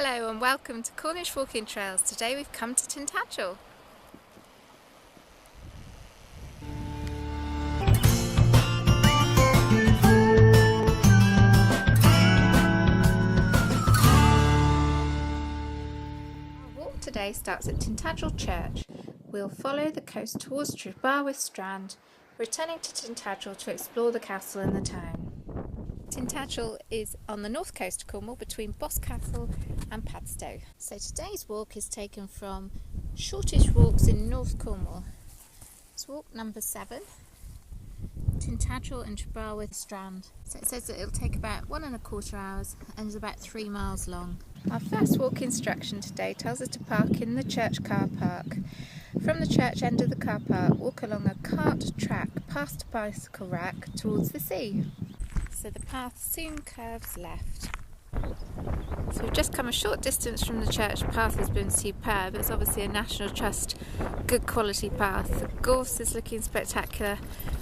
Hello and welcome to Cornish Walking Trails. Today we've come to Tintagel. Our walk today starts at Tintagel Church. We'll follow the coast towards Trebarwith Strand, returning to Tintagel to explore the castle and the town. Tintagel is on the north coast of Cornwall between Castle and Padstow. So today's walk is taken from Shortish Walks in North Cornwall. It's walk number 7, Tintagel and Trebarwith Strand. So it says that it'll take about 1¼ hours and is about 3 miles long. Our first walk instruction today tells us to park in the church car park. From the church end of the car park, walk along a cart track past a bicycle rack towards the sea. So the path soon curves left. So we've just come a short distance from the church. The path has been superb. It's obviously a National Trust good quality path. The gorse is looking spectacular,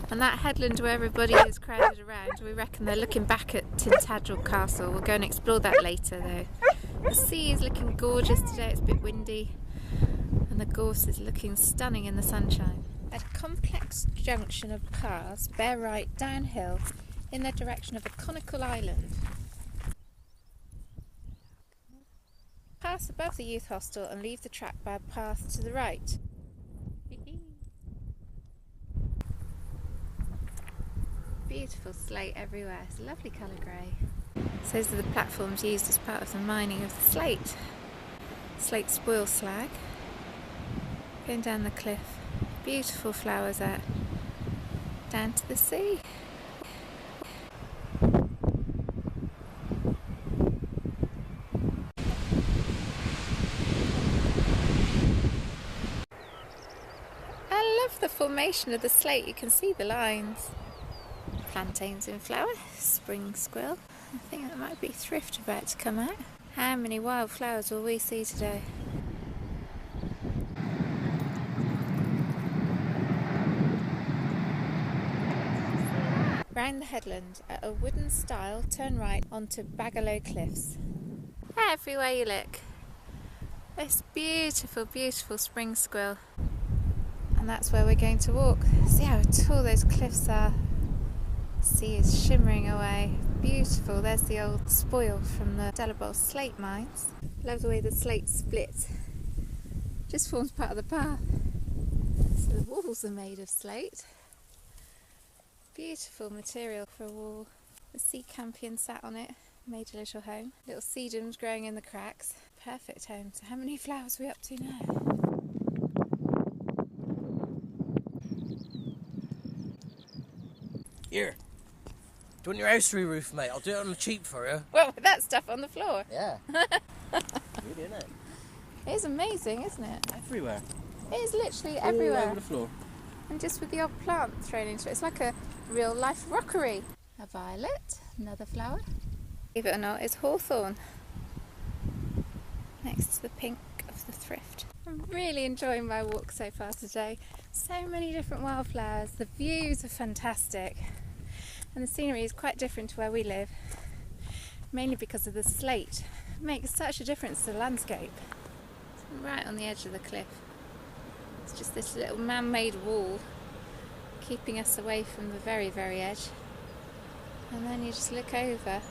and that headland where everybody is crowded around, we reckon they're looking back at Tintagel Castle. We'll go and explore that later though. The sea is looking gorgeous today. It's a bit windy and the gorse is looking stunning in the sunshine. At a complex junction of paths, bear right downhill in the direction of a conical island. Pass above the youth hostel and leave the track by a path to the right. Beautiful slate everywhere, it's a lovely colour grey. So those are the platforms used as part of the mining of the slate. Slate spoil slag. Going down the cliff, beautiful flowers out, down to the sea. The formation of the slate, you can see the lines. Plantains in flower, spring squill. I think that might be thrift about to come out. How many wild flowers will we see today? Round the headland at a wooden stile, turn right onto Bagalow Cliffs. Everywhere you look, this beautiful, beautiful spring squill. And that's where we're going to walk. See how tall those cliffs are. The sea is shimmering away. Beautiful. There's the old spoil from the Delabole slate mines. Love the way the slate splits. Just forms part of the path. So the walls are made of slate. Beautiful material for a wall. The sea campion sat on it, made a little home. Little sedums growing in the cracks. Perfect home. So how many flowers are we up to now? Here, do you want your house re-roof, mate? I'll do it on the cheap for you. Well, with that stuff on the floor. Yeah. Good, isn't it? It is amazing, isn't it? Everywhere. It is literally everywhere. All over the floor. And just with the odd plant thrown into it. It's like a real life rockery. A violet, another flower. Believe it or not, it's hawthorn. Next to the pink of the thrift. I'm really enjoying my walk so far today. So many different wildflowers. The views are fantastic. And the scenery is quite different to where we live. Mainly because of the slate. It makes such a difference to the landscape. It's right on the edge of the cliff. It's just this little man-made wall keeping us away from the very, very edge. And then you just look over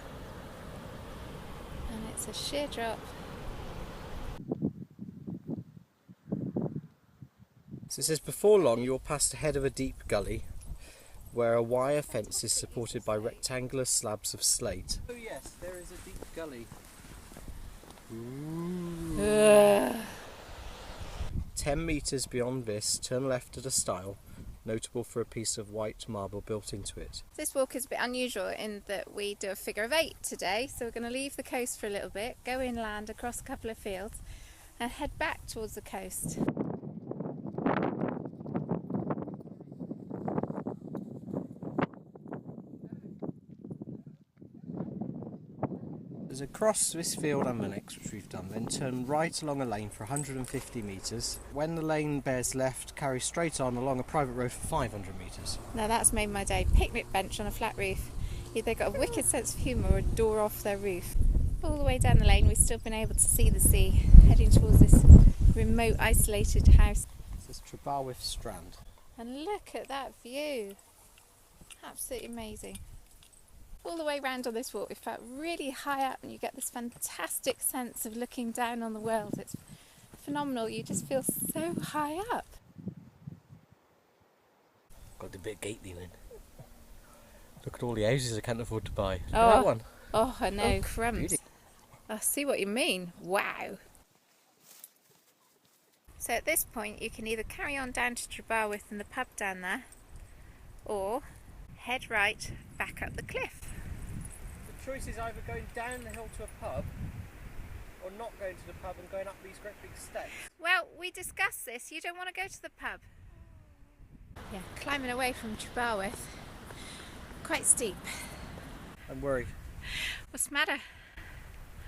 and it's a sheer drop. So it says, before long you'll pass ahead of a deep gully where a wire fence is supported by rectangular slabs of slate. Oh yes, there is a deep gully. 10 metres beyond this, turn left at a stile, notable for a piece of white marble built into it. This walk is a bit unusual in that we do a figure of 8 today, so we're going to leave the coast for a little bit, go inland across a couple of fields and head back towards the coast. As across this field and the next, which we've done, then turn right along a lane for 150 metres. When the lane bears left, carry straight on along a private road for 500 metres. Now that's made my day. Picnic bench on a flat roof. Either got a wicked sense of humour or a door off their roof. All the way down the lane we've still been able to see the sea, heading towards this remote isolated house. This is Trebarwith Strand. And look at that view, absolutely amazing. All the way round on this walk we felt really high up and you get this fantastic sense of looking down on the world. It's phenomenal, you just feel so high up. Got the bit gate leaning. Look at all the houses I can't afford to buy. Look at Oh. that one. Oh, I know, Oh, crumbs. beauty. I see what you mean, wow. So at this point you can either carry on down to Trebarwith and the pub down there, or head right back up the cliff. The choice is either going down the hill to a pub, or not going to the pub and going up these great big steps. Well, we discussed this, you don't want to go to the pub. Yeah, climbing away from Trebarwith, quite steep. I'm worried. What's the matter?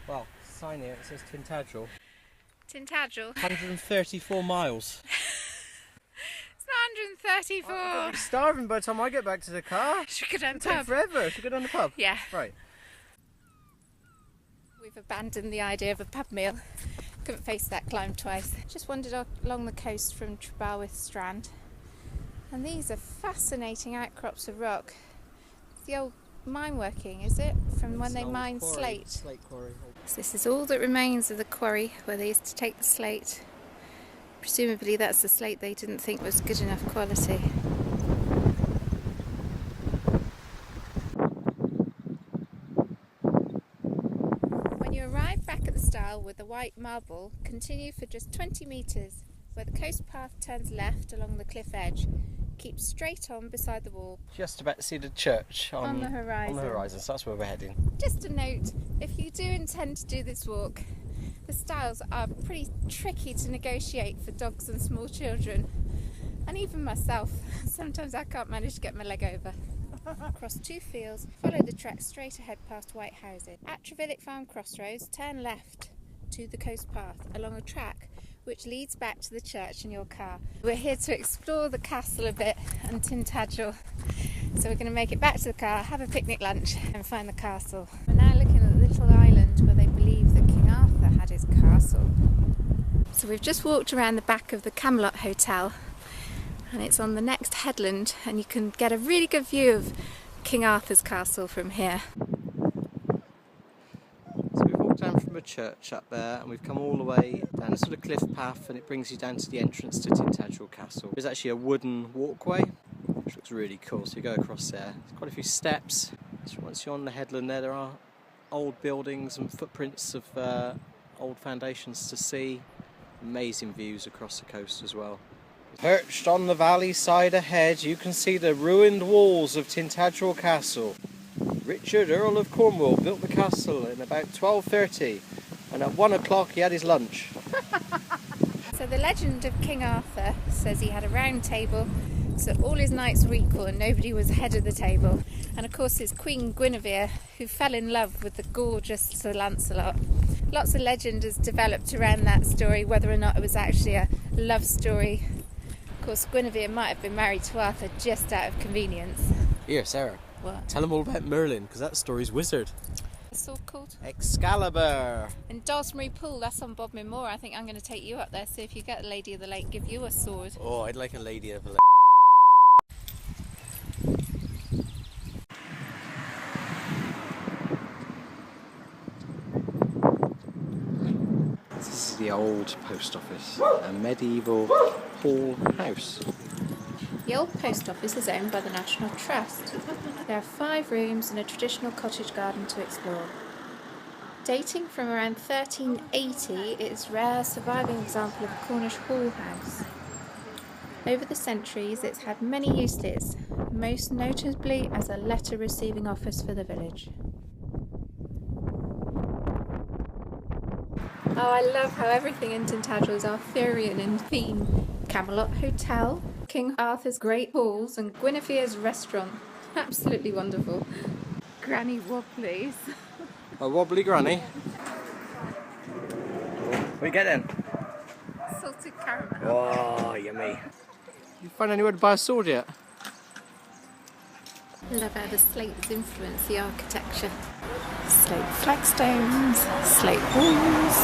Well, sign here, it says Tintagel. Tintagel? 134 miles. It's not 134. I'm going to be starving by the time I get back to the car. Should we go down the It'll take pub? forever. Should we go down the pub? Yeah. Right. We've abandoned the idea of a pub meal. Couldn't face that climb twice. Just wandered along the coast from Trebarwith Strand. And these are fascinating outcrops of rock. It's the old mine working, is it? From when they mined slate. Slate quarry. So this is all that remains of the quarry where they used to take the slate. Presumably that's the slate they didn't think was good enough quality. When you arrive back at the stile with the white marble, continue for just 20 metres where the coast path turns left along the cliff edge. Keep straight on beside the wall. Just about to see the church On the horizon. On the horizon, so that's where we're heading. Just a note, if you do intend to do this walk, the stiles are pretty tricky to negotiate for dogs and small children. And even myself, sometimes I can't manage to get my leg over. Across two fields, follow the trek straight ahead past white houses. At Trevillick Farm Crossroads, turn left to the coast path along a track which leads back to the church in your car. We're here to explore the castle a bit and Tintagel. So we're going to make it back to the car, have a picnic lunch and find the castle. We're now looking at the little island where they believe that King Arthur had his castle. So we've just walked around the back of the Camelot Hotel and it's on the next headland and you can get a really good view of King Arthur's castle from here. So we've walked down from a church up there and we've come all the way down a sort of cliff path and it brings you down to the entrance to Tintagel Castle. There's actually a wooden walkway which looks really cool, so you go across there. There's quite a few steps. So once you're on the headland there are old buildings and footprints of old foundations to see. Amazing views across the coast as well. Perched on the valley side ahead you can see the ruined walls of Tintagel Castle. Richard, Earl of Cornwall, built the castle in about 1230 and at 1 o'clock he had his lunch. So the legend of King Arthur says he had a round table so all his knights were equal and nobody was head of the table. And of course his Queen Guinevere, who fell in love with the gorgeous Sir Lancelot. Lots of legend has developed around that story, whether or not it was actually a love story. Of course Guinevere might have been married to Arthur just out of convenience. Here, Sarah, What? tell them all about Merlin, because that story's wizard. The sword called? Excalibur! And Dulsbury Pool, that's on Bodmin Moor. I think I'm going to take you up there, so if you get a Lady of the Lake, give you a sword. Oh, I'd like a lady of a This is the old post office, a medieval hall house. The old post office is owned by the National Trust. There are 5 rooms and a traditional cottage garden to explore. Dating from around 1380, it is a rare surviving example of a Cornish hall house. Over the centuries, it's had many uses, most notably as a letter receiving office for the village. Oh, I love how everything in Tintagel is Arthurian in theme. Camelot Hotel, King Arthur's Great Halls and Guinevere's Restaurant. Absolutely wonderful. Granny Wobblies. A wobbly granny. What are you getting? Salted caramel. Oh, yummy. You find anywhere to buy a sword yet? Love how the slates influence the architecture. Slate flagstones, slate walls,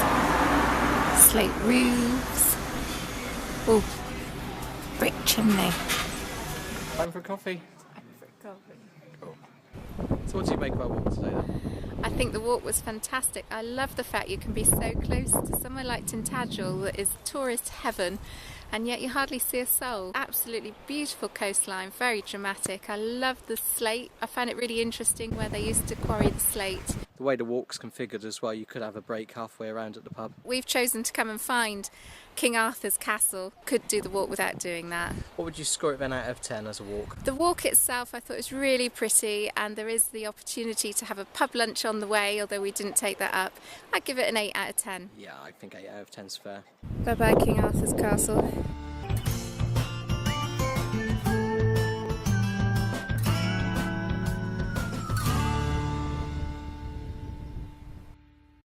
slate roofs. Oh, brick chimney. Time for coffee. Cool. So what do you make of our walk today then? I think the walk was fantastic. I love the fact you can be so close to somewhere like Tintagel that is tourist heaven, and yet you hardly see a soul. Absolutely beautiful coastline, very dramatic. I love the slate. I found it really interesting where they used to quarry the slate. The way the walk's configured as well, you could have a break halfway around at the pub. We've chosen to come and find King Arthur's castle. Could do the walk without doing that. What would you score it then out of 10 as a walk? The walk itself I thought was really pretty, and there is the opportunity to have a pub lunch on the way, although we didn't take that up. I'd give it an 8 out of 10. Yeah, I think 8 out of 10's fair. Bye bye King Arthur's castle.